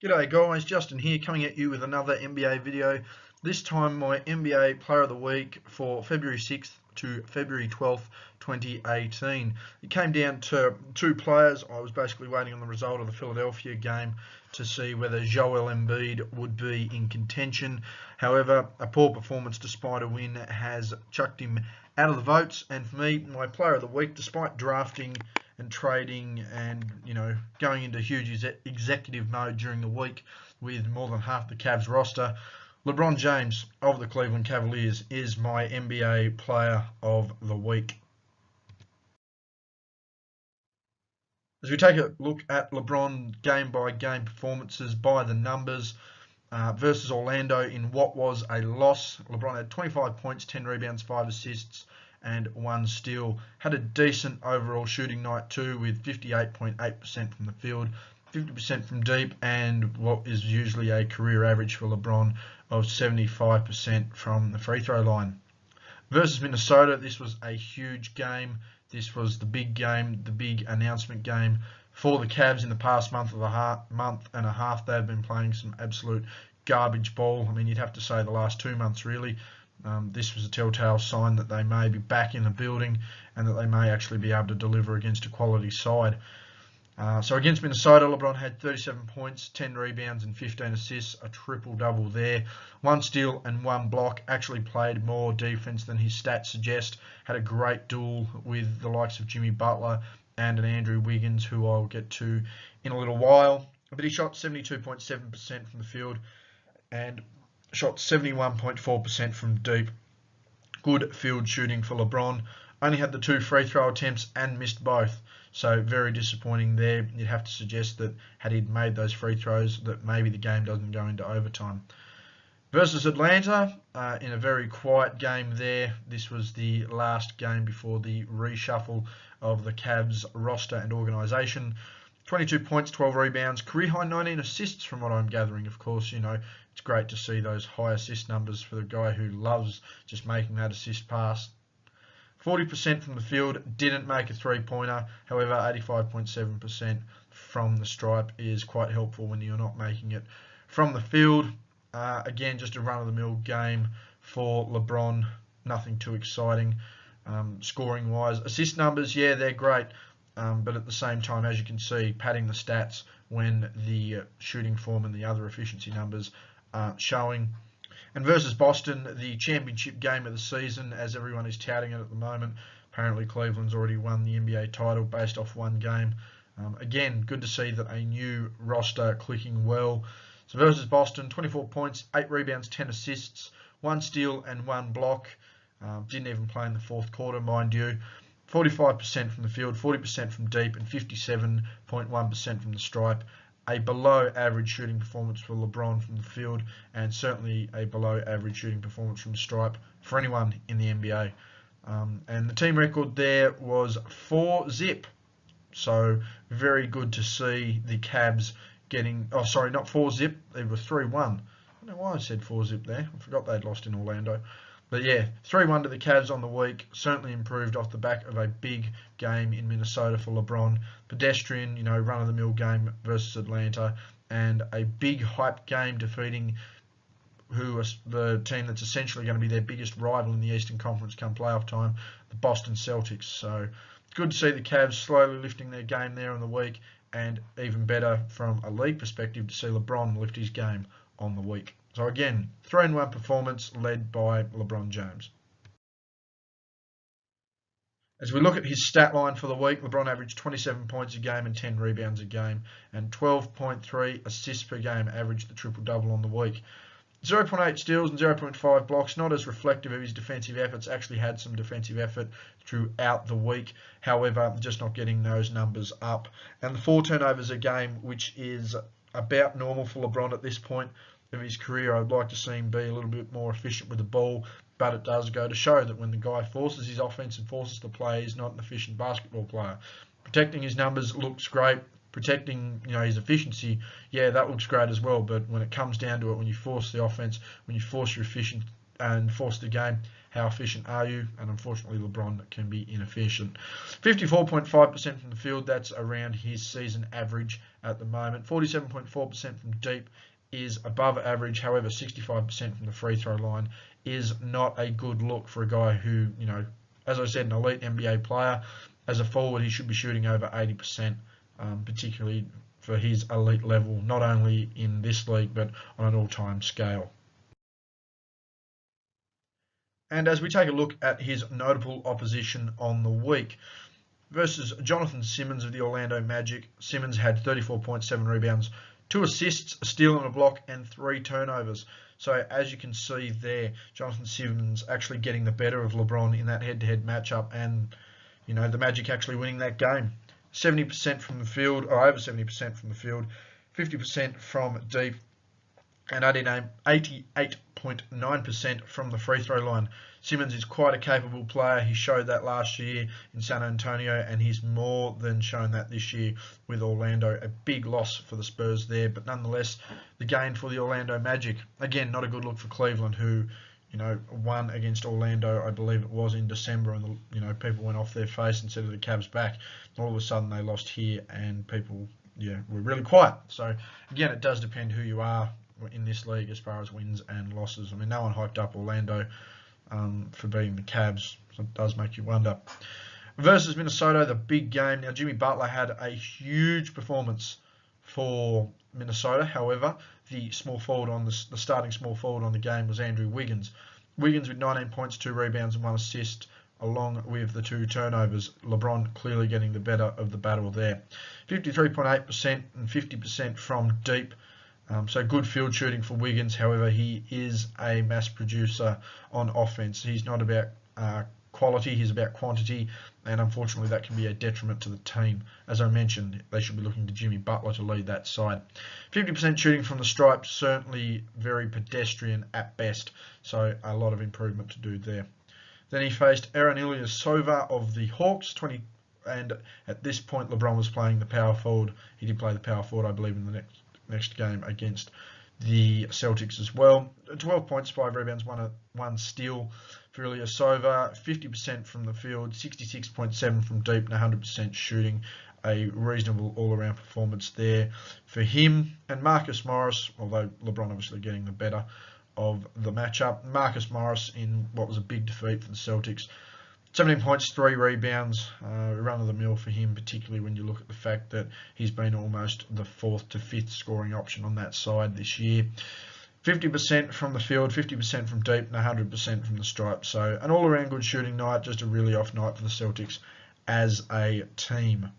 G'day guys, Justin here coming at you with another NBA video. This time my NBA Player of the Week for February 6th to February 12th, 2018. It came down to two players. I was basically waiting on the result of the Philadelphia game to see whether Joel Embiid would be in contention. However, a poor performance despite a win has chucked him out of the votes, and for me, my Player of the Week, despite drafting and trading and going into huge executive mode during the week with more than half the Cavs roster, LeBron James of the Cleveland Cavaliers is my NBA Player of the Week. As we take a look at LeBron game-by-game performances by the numbers versus Orlando in what was a loss, LeBron had 25 points, 10 rebounds, 5 assists, and 1 steal. Had a decent overall shooting night too, with 58.8% from the field, 50% from deep, and what is usually a career average for LeBron of 75% from the free throw line. Versus Minnesota, this was a huge game. This was the big game, the big announcement game for the Cavs in the past month and a half. They've been playing some absolute garbage ball. I mean, you'd have to say the last 2 months really. This was a telltale sign that they may be back in the building and that they may actually be able to deliver against a quality side. So against Minnesota, LeBron had 37 points, 10 rebounds and 15 assists, a triple-double there. 1 steal and 1 block, actually played more defense than his stats suggest. Had a great duel with the likes of Jimmy Butler and an Andrew Wiggins, who I'll get to in a little while. But he shot 72.7% from the field and shot 71.4% from deep. Good field shooting for LeBron. Only had the 2 free throw attempts and missed both. So very disappointing there. You'd have to suggest that had he made those free throws, that maybe the game doesn't go into overtime. Versus Atlanta, in a very quiet game there. This was the last game before the reshuffle of the Cavs roster and organisation. 22 points, 12 rebounds, career high 19 assists from what I'm gathering. Of course, it's great to see those high assist numbers for the guy who loves just making that assist pass. 40% from the field, didn't make a three-pointer. However, 85.7% from the stripe is quite helpful when you're not making it from the field. Again, just a run-of-the-mill game for LeBron. Nothing too exciting scoring-wise. Assist numbers, yeah, they're great. But at the same time, as you can see, padding the stats when the shooting form and the other efficiency numbers aren't showing. And versus Boston, the championship game of the season, as everyone is touting it at the moment. Apparently Cleveland's already won the NBA title based off 1 game. Again, good to see that a new roster clicking well. So versus Boston, 24 points, 8 rebounds, 10 assists, 1 steal and 1 block. Didn't even play in the 4th quarter, mind you. 45% from the field, 40% from deep, and 57.1% from the stripe. A below average shooting performance for LeBron from the field, and certainly a below average shooting performance from the stripe for anyone in the NBA. And the team record there was 4-0. So very good to see the Cavs getting, oh sorry, not 4-0, they were 3-1. I don't know why I said 4-0 there. I forgot they'd lost in Orlando. But yeah, 3-1 to the Cavs on the week. Certainly improved off the back of a big game in Minnesota for LeBron. Pedestrian, run-of-the-mill game versus Atlanta. And a big hype game defeating the team that's essentially going to be their biggest rival in the Eastern Conference come playoff time, the Boston Celtics. So it's good to see the Cavs slowly lifting their game there on the week. And even better from a league perspective to see LeBron lift his game on the week. So again, 3-1 performance led by LeBron James. As we look at his stat line for the week, LeBron averaged 27 points a game and 10 rebounds a game, and 12.3 assists per game, averaged the triple-double on the week. 0.8 steals and 0.5 blocks, not as reflective of his defensive efforts. Actually had some defensive effort throughout the week. However, just not getting those numbers up. And the 4 turnovers a game, which is about normal for LeBron at this point of his career. I'd like to see him be a little bit more efficient with the ball, but it does go to show that when the guy forces his offense and forces the play, he's not an efficient basketball player. Protecting his numbers looks great. Protecting, his efficiency, yeah, that looks great as well. But when it comes down to it, when you force the offense, when you force your efficient and force the game, how efficient are you? And unfortunately, LeBron can be inefficient. 54.5% from the field, that's around his season average at the moment. 47.4% from deep is above average. However, 65% from the free throw line is not a good look for a guy who, as I said, an elite NBA player. As a forward, he should be shooting over 80%, particularly for his elite level, not only in this league, but on an all-time scale. And as we take a look at his notable opposition on the week, versus Jonathan Simmons of the Orlando Magic, Simmons had 34.7 rebounds, 2 assists, a steal and a block, and 3 turnovers. So as you can see there, Jonathan Simmons actually getting the better of LeBron in that head-to-head matchup, and the Magic actually winning that game. 70% from the field, or over 70% from the field, 50% from deep, and 88.9% from the free throw line. Simmons is quite a capable player. He showed that last year in San Antonio, and he's more than shown that this year with Orlando. A big loss for the Spurs there, but nonetheless, the gain for the Orlando Magic. Again, not a good look for Cleveland, who won against Orlando, I believe it was in December, and people went off their face and said to the Cavs back. All of a sudden, they lost here, and people, were really quiet. So again, it does depend who you are in this league as far as wins and losses. I mean, no one hyped up Orlando for beating the Cavs, so it does make you wonder. Versus Minnesota, the big game. Now, Jimmy Butler had a huge performance for Minnesota. However, the starting small forward on the game was Andrew Wiggins. Wiggins with 19 points, 2 rebounds, and 1 assist, along with the 2 turnovers. LeBron clearly getting the better of the battle there. 53.8% and 50% from deep. So good field shooting for Wiggins. However, he is a mass producer on offense. He's not about quality, he's about quantity, and unfortunately that can be a detriment to the team. As I mentioned, they should be looking to Jimmy Butler to lead that side. 50% shooting from the stripe, certainly very pedestrian at best, so a lot of improvement to do there. Then he faced Aaron Ilyasova of the Hawks, and at this point LeBron was playing the power forward. He did play the power forward, I believe, in the next game against the Celtics as well. 12 points, 5 rebounds, 1 steal for Ilyasova. 50% from the field, 66.7 from deep, and 100% shooting. A reasonable all-around performance there for him. And Marcus Morris, although LeBron obviously getting the better of the matchup. Marcus Morris in what was a big defeat for the Celtics. 17 points, 3 rebounds, run-of-the-mill for him, particularly when you look at the fact that he's been almost the 4th to 5th scoring option on that side this year. 50% from the field, 50% from deep, and 100% from the stripe. So an all-around good shooting night, just a really off night for the Celtics as a team.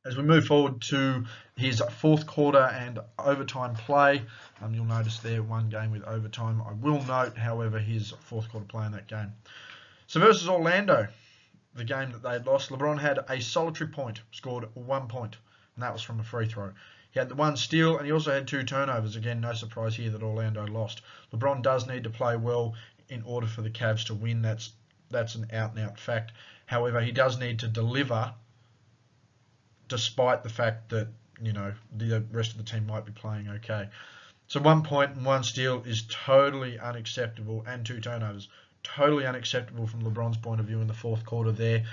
As we move forward to his 4th quarter and overtime play, you'll notice there 1 game with overtime. I will note, however, his 4th quarter play in that game. So versus Orlando, the game that they had lost, LeBron had a solitary point, scored 1 point, and that was from a free throw. He had the 1 steal, and he also had 2 turnovers. Again, no surprise here that Orlando lost. LeBron does need to play well in order for the Cavs to win. That's an out-and-out fact. However, he does need to deliver, despite the fact that, the rest of the team might be playing okay. So 1 point and 1 steal is totally unacceptable, and 2 turnovers. Totally unacceptable from LeBron's point of view in the 4th quarter there.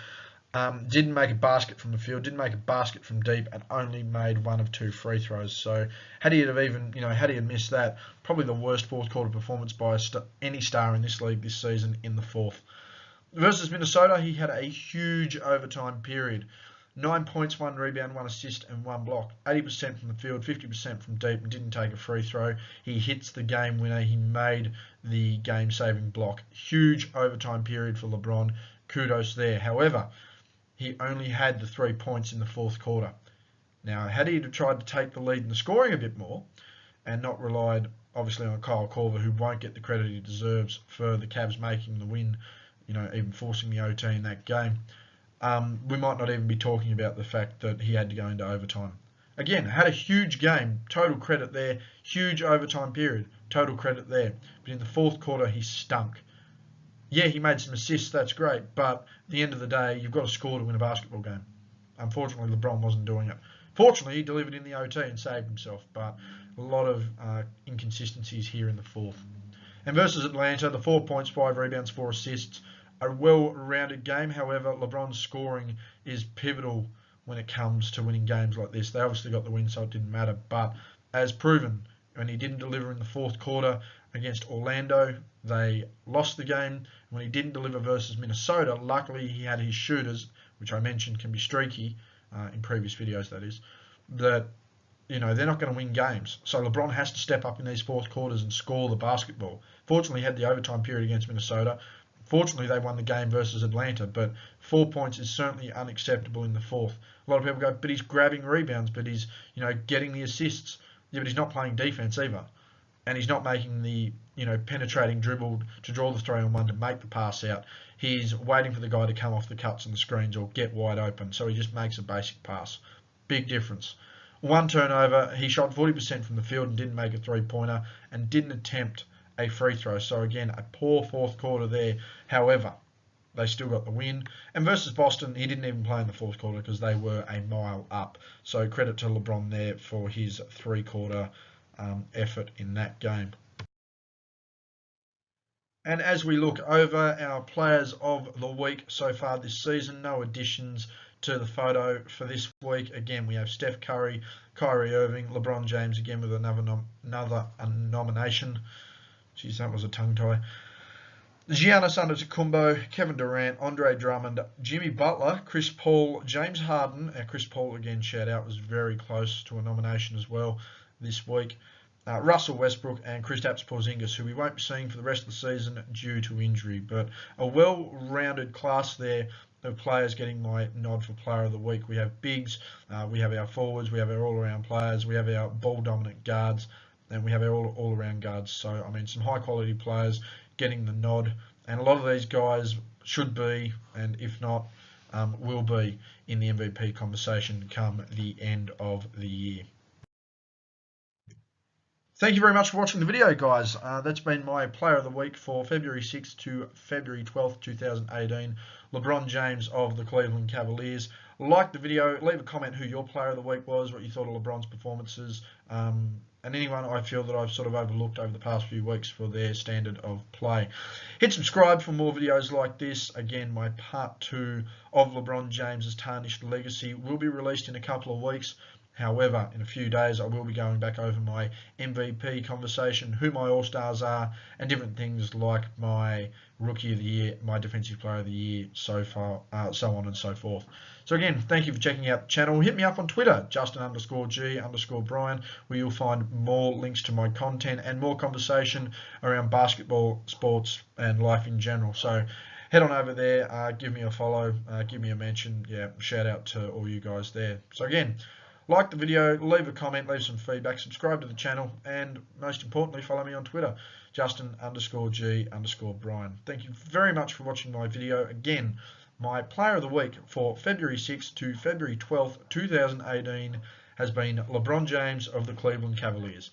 Didn't make a basket from the field, didn't make a basket from deep, and only made 1 of 2 free throws. So had he had missed that, probably the worst 4th quarter performance by any star in this league this season in the 4th. Versus Minnesota, he had a huge overtime period. 9 points, 1 rebound, 1 assist, and 1 block. 80% from the field, 50% from deep, and didn't take a free throw. He hits the game winner. He made the game-saving block. Huge overtime period for LeBron. Kudos there. However, he only had the 3 points in the 4th quarter. Now, had he tried to take the lead in the scoring a bit more, and not relied, obviously, on Kyle Korver, who won't get the credit he deserves for the Cavs making the win, even forcing the OT in that game, we might not even be talking about the fact that he had to go into overtime. Again, had a huge game, total credit there, huge overtime period, total credit there. But in the 4th quarter, he stunk. Yeah, he made some assists, that's great, but at the end of the day, you've got to score to win a basketball game. Unfortunately, LeBron wasn't doing it. Fortunately, he delivered in the OT and saved himself, but a lot of inconsistencies here in the 4th. And versus Atlanta, the 4 points, 5 rebounds, 4 assists, a well-rounded game. However, LeBron's scoring is pivotal when it comes to winning games like this. They obviously got the win, so it didn't matter. But as proven, when he didn't deliver in the fourth quarter against Orlando, they lost the game. When he didn't deliver versus Minnesota, luckily he had his shooters, which I mentioned can be streaky in previous videos, that is, that they're not going to win games. So LeBron has to step up in these fourth quarters and score the basketball. Fortunately, he had the overtime period against Minnesota. Fortunately, they won the game versus Atlanta, but 4 points is certainly unacceptable in the fourth. A lot of people go, but he's grabbing rebounds, but he's getting the assists. Yeah, but he's not playing defense either. And he's not making the penetrating dribble to draw the 3-on-1 to make the pass out. He's waiting for the guy to come off the cuts and the screens or get wide open. So he just makes a basic pass. Big difference. 1 turnover. He shot 40% from the field and didn't make a 3-pointer and didn't attempt a free throw. So again, a poor fourth quarter there. However, they still got the win. And versus Boston, he didn't even play in the fourth quarter because they were a mile up. So credit to LeBron there for his 3-quarter effort in that game. And as we look over our players of the week so far this season, no additions to the photo for this week. Again, we have Steph Curry, Kyrie Irving, LeBron James again with another nomination. Jeez, that was a tongue tie. Giannis Antetokounmpo, Kevin Durant, Andre Drummond, Jimmy Butler, Chris Paul, James Harden. Chris Paul, again, shout out, was very close to a nomination as well this week. Russell Westbrook and Kristaps Porzingis, who we won't be seeing for the rest of the season due to injury. But a well-rounded class there of players getting my nod for Player of the Week. We have bigs, we have our forwards, we have our all-around players, we have our ball-dominant guards, and we have our all-around guards. So, I mean, some high-quality players getting the nod. And a lot of these guys should be, and if not, will be in the MVP conversation come the end of the year. Thank you very much for watching the video, guys. That's been my Player of the Week for February 6th to February 12th, 2018. LeBron James of the Cleveland Cavaliers. Like the video, leave a comment who your Player of the Week was, what you thought of LeBron's performances, and anyone I feel that I've sort of overlooked over the past few weeks for their standard of play. Hit subscribe for more videos like this. Again, my part 2 of LeBron James's tarnished legacy will be released in a couple of weeks. However, in a few days, I will be going back over my MVP conversation, who my All-Stars are, and different things like my Rookie of the Year, my Defensive Player of the Year, so on and so forth. So again, thank you for checking out the channel. Hit me up on Twitter, Justin_G_Bryan, where you'll find more links to my content and more conversation around basketball, sports, and life in general. So head on over there, give me a follow, give me a mention. Yeah, shout out to all you guys there. So again, like the video, leave a comment, leave some feedback, subscribe to the channel, and most importantly, follow me on Twitter, Justin_G_Bryan. Thank you very much for watching my video. Again, my Player of the Week for February 6th to February 12th, 2018 has been LeBron James of the Cleveland Cavaliers.